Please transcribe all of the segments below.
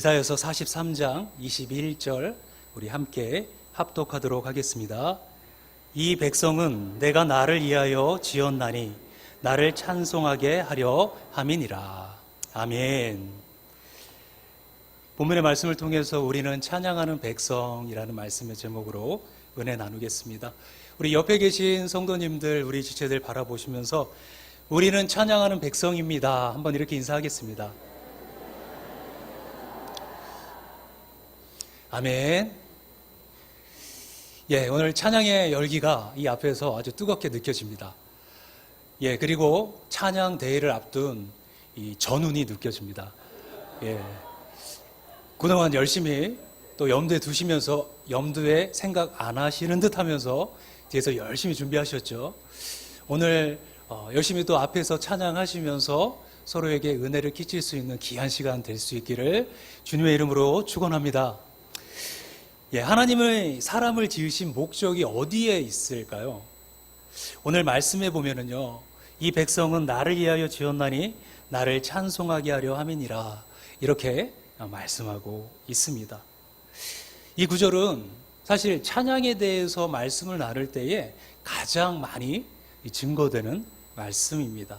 이사야서 43장 21절 우리 함께 합독하도록 하겠습니다. 이 백성은 내가 나를 위하여 지었나니 나를 찬송하게 하려 함이니라. 아멘. 본문의 말씀을 통해서 우리는 찬양하는 백성이라는 말씀의 제목으로 은혜 나누겠습니다. 우리 옆에 계신 성도님들, 우리 지체들 바라보시면서 우리는 찬양하는 백성입니다. 한번 이렇게 인사하겠습니다. 아멘. 오늘 찬양의 열기가 이 앞에서 아주 뜨겁게 느껴집니다. 그리고 찬양 대회를 앞둔 이 전운이 느껴집니다. 그동안 열심히 또 염두에 두시면서 염두에 생각 안 하시는 듯 하면서 뒤에서 열심히 준비하셨죠. 오늘 열심히 또 앞에서 찬양하시면서 서로에게 은혜를 끼칠 수 있는 귀한 시간 될 수 있기를 주님의 이름으로 축원합니다. 하나님의 사람을 지으신 목적이 어디에 있을까요? 오늘 말씀해 보면은요, 이 백성은 나를 위하여 지었나니 나를 찬송하게 하려 함이니라, 이렇게 말씀하고 있습니다. 이 구절은 사실 찬양에 대해서 말씀을 나눌 때에 가장 많이 증거되는 말씀입니다.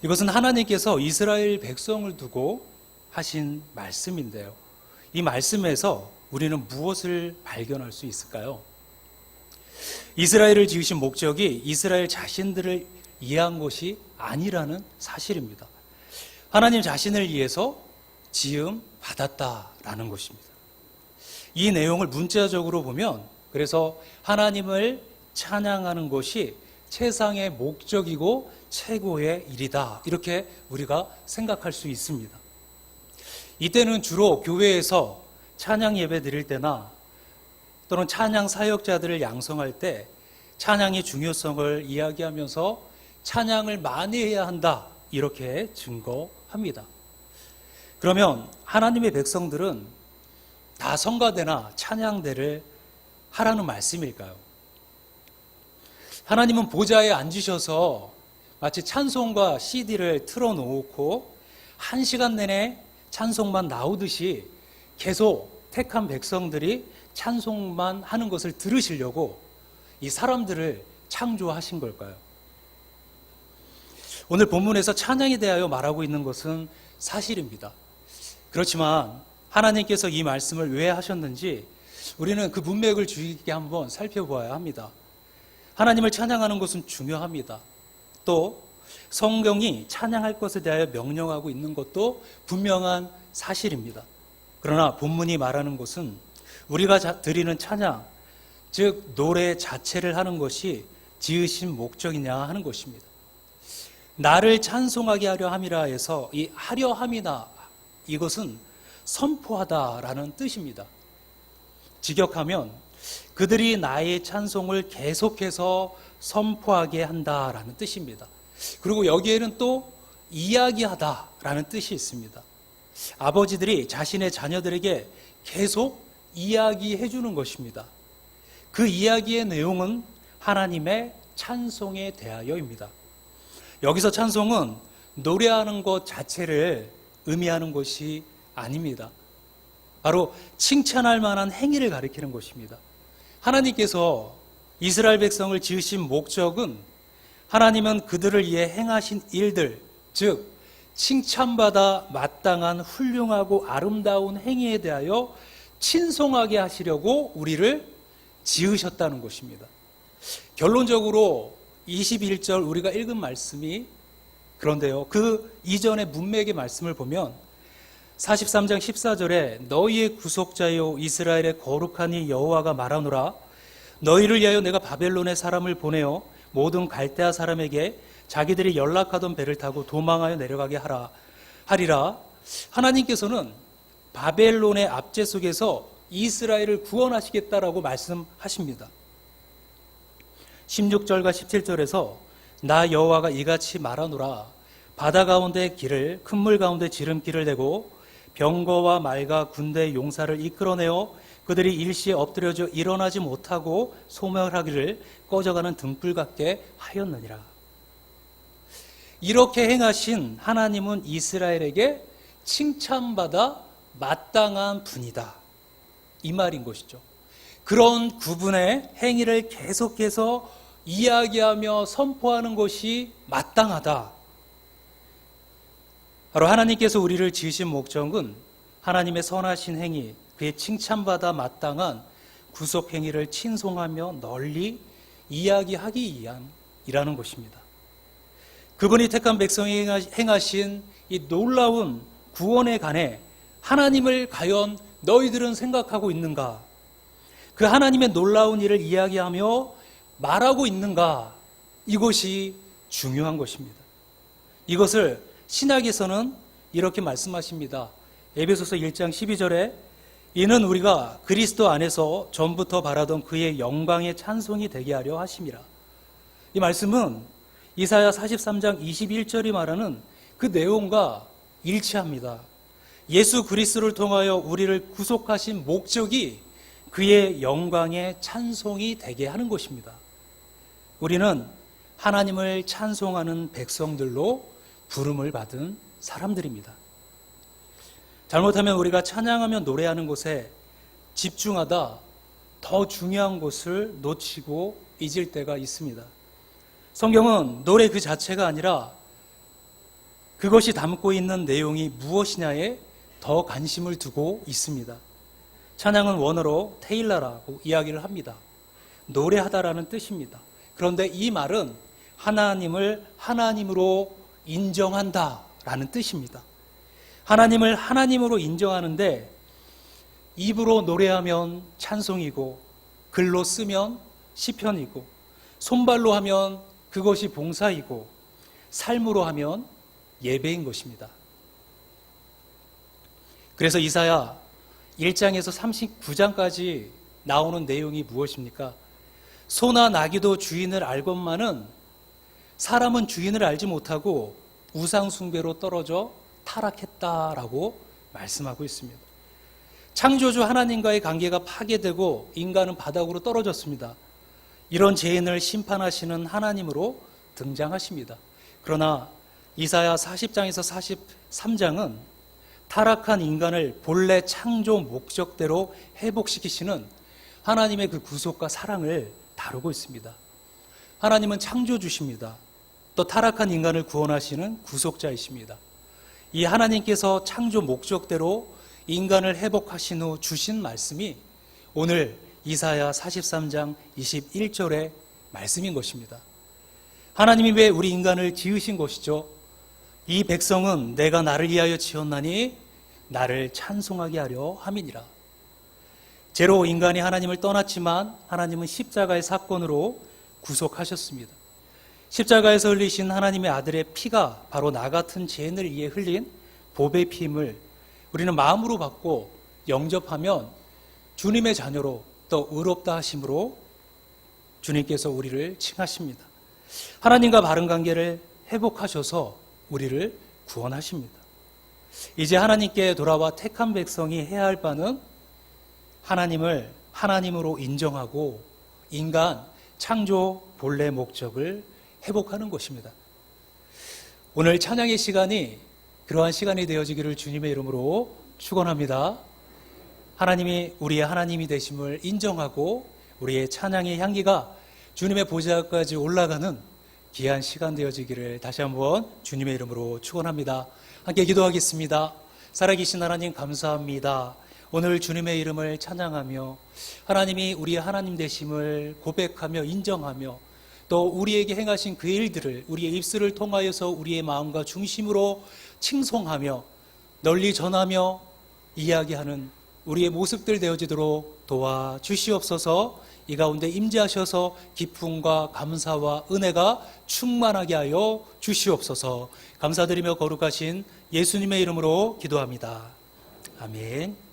이것은 하나님께서 이스라엘 백성을 두고 하신 말씀인데요, 이 말씀에서 우리는 무엇을 발견할 수 있을까요? 이스라엘을 지으신 목적이 이스라엘 자신들을 이해한 것이 아니라는 사실입니다. 하나님 자신을 위해서 지음 받았다라는 것입니다. 이 내용을 문자적으로 보면, 그래서 하나님을 찬양하는 것이 최상의 목적이고 최고의 일이다, 이렇게 우리가 생각할 수 있습니다. 이때는 주로 교회에서 찬양 예배 드릴 때나 또는 찬양 사역자들을 양성할 때 찬양의 중요성을 이야기하면서 찬양을 많이 해야 한다, 이렇게 증거합니다. 그러면 하나님의 백성들은 다 성가대나 찬양대를 하라는 말씀일까요? 하나님은 보좌에 앉으셔서 마치 찬송과 CD를 틀어놓고 1시간 내내 찬송만 나오듯이 계속 택한 백성들이 찬송만 하는 것을 들으시려고 이 사람들을 창조하신 걸까요? 오늘 본문에서 찬양에 대하여 말하고 있는 것은 사실입니다. 그렇지만 하나님께서 이 말씀을 왜 하셨는지 우리는 그 문맥을 주의 깊게 한번 살펴보아야 합니다. 하나님을 찬양하는 것은 중요합니다. 또 성경이 찬양할 것에 대하여 명령하고 있는 것도 분명한 사실입니다. 그러나 본문이 말하는 것은 우리가 드리는 찬양, 즉 노래 자체를 하는 것이 지으신 목적이냐 하는 것입니다. 나를 찬송하게 하려 함이라 해서 이 하려 함이다, 이것은 선포하다라는 뜻입니다. 직역하면 그들이 나의 찬송을 계속해서 선포하게 한다라는 뜻입니다. 그리고 여기에는 또 이야기하다라는 뜻이 있습니다. 아버지들이 자신의 자녀들에게 계속 이야기해 주는 것입니다. 그 이야기의 내용은 하나님의 찬송에 대하여입니다. 여기서 찬송은 노래하는 것 자체를 의미하는 것이 아닙니다. 바로 칭찬할 만한 행위를 가리키는 것입니다. 하나님께서 이스라엘 백성을 지으신 목적은 하나님은 그들을 위해 행하신 일들, 즉 칭찬받아 마땅한 훌륭하고 아름다운 행위에 대하여 친송하게 하시려고 우리를 지으셨다는 것입니다. 결론적으로 21절 우리가 읽은 말씀이 그런데요, 그 이전의 문맥의 말씀을 보면 43장 14절에 너희의 구속자여 이스라엘의 거룩한 이 여호와가 말하노라, 너희를 위하여 내가 바벨론의 사람을 보내어 모든 갈대아 사람에게 자기들이 연락하던 배를 타고 도망하여 내려가게 하리라. 하나님께서는 바벨론의 압제 속에서 이스라엘을 구원하시겠다라고 말씀하십니다. 16절과 17절에서 나 여호와가 이같이 말하노라, 바다 가운데 길을, 큰 물 가운데 지름길을 내고 병거와 말과 군대의 용사를 이끌어내어 그들이 일시에 엎드려져 일어나지 못하고 소멸하기를 꺼져가는 등불 같게 하였느니라. 이렇게 행하신 하나님은 이스라엘에게 칭찬받아 마땅한 분이다. 이 말인 것이죠. 그런 그분의 행위를 계속해서 이야기하며 선포하는 것이 마땅하다. 바로 하나님께서 우리를 지으신 목적은 하나님의 선하신 행위, 그의 칭찬받아 마땅한 구속 행위를 친송하며 널리 이야기하기 위함이라는 것입니다. 그분이 택한 백성이 행하신 이 놀라운 구원에 관해 하나님을 과연 너희들은 생각하고 있는가? 그 하나님의 놀라운 일을 이야기하며 말하고 있는가? 이것이 중요한 것입니다. 이것을 신약에서는 이렇게 말씀하십니다. 에베소서 1장 12절에 이는 우리가 그리스도 안에서 전부터 바라던 그의 영광의 찬송이 되게 하려 하심이라. 이 말씀은 이사야 43장 21절이 말하는 그 내용과 일치합니다. 예수 그리스도를 통하여 우리를 구속하신 목적이 그의 영광의 찬송이 되게 하는 것입니다. 우리는 하나님을 찬송하는 백성들로 부름을 받은 사람들입니다. 잘못하면 우리가 찬양하며 노래하는 것에 집중하다 더 중요한 것을 놓치고 잊을 때가 있습니다. 성경은 노래 그 자체가 아니라 그것이 담고 있는 내용이 무엇이냐에 더 관심을 두고 있습니다. 찬양은 원어로 테일라라고 이야기를 합니다. 노래하다라는 뜻입니다. 그런데 이 말은 하나님을 하나님으로 인정한다라는 뜻입니다. 하나님을 하나님으로 인정하는데 입으로 노래하면 찬송이고 글로 쓰면 시편이고 손발로 하면 그것이 봉사이고 삶으로 하면 예배인 것입니다. 그래서 이사야 1장에서 39장까지 나오는 내용이 무엇입니까? 소나 나귀도 주인을 알건만은 사람은 주인을 알지 못하고 우상 숭배로 떨어져 타락했다라고 말씀하고 있습니다. 창조주 하나님과의 관계가 파괴되고 인간은 바닥으로 떨어졌습니다. 이런 죄인을 심판하시는 하나님으로 등장하십니다. 그러나 이사야 40장에서 43장은 타락한 인간을 본래 창조 목적대로 회복시키시는 하나님의 그 구속과 사랑을 다루고 있습니다. 하나님은 창조주십니다. 또 타락한 인간을 구원하시는 구속자이십니다. 이 하나님께서 창조 목적대로 인간을 회복하신 후 주신 말씀이 오늘 이사야 43장 21절의 말씀인 것입니다. 하나님이 왜 우리 인간을 지으신 것이죠? 이 백성은 내가 나를 위하여 지었나니 나를 찬송하게 하려 함이니라. 죄로 인간이 하나님을 떠났지만 하나님은 십자가의 사건으로 구속하셨습니다. 십자가에서 흘리신 하나님의 아들의 피가 바로 나 같은 죄인을 위해 흘린 보배 피임을 우리는 마음으로 받고 영접하면 주님의 자녀로 또 의롭다 하심으로 주님께서 우리를 칭하십니다. 하나님과 바른 관계를 회복하셔서 우리를 구원하십니다. 이제 하나님께 돌아와 택한 백성이 해야 할 바는 하나님을 하나님으로 인정하고 인간 창조 본래 목적을 회복하는 것입니다. 오늘 찬양의 시간이 그러한 시간이 되어지기를 주님의 이름으로 축원합니다. 하나님이 우리의 하나님이 되심을 인정하고 우리의 찬양의 향기가 주님의 보좌까지 올라가는 귀한 시간 되어지기를 다시 한번 주님의 이름으로 축원합니다. 함께 기도하겠습니다. 살아계신 하나님 감사합니다. 오늘 주님의 이름을 찬양하며 하나님이 우리의 하나님 되심을 고백하며 인정하며 또 우리에게 행하신 그 일들을 우리의 입술을 통하여서 우리의 마음과 중심으로 칭송하며 널리 전하며 이야기하는 우리의 모습들 되어지도록 도와주시옵소서. 이 가운데 임재하셔서 기쁨과 감사와 은혜가 충만하게 하여 주시옵소서. 감사드리며 거룩하신 예수님의 이름으로 기도합니다. 아멘.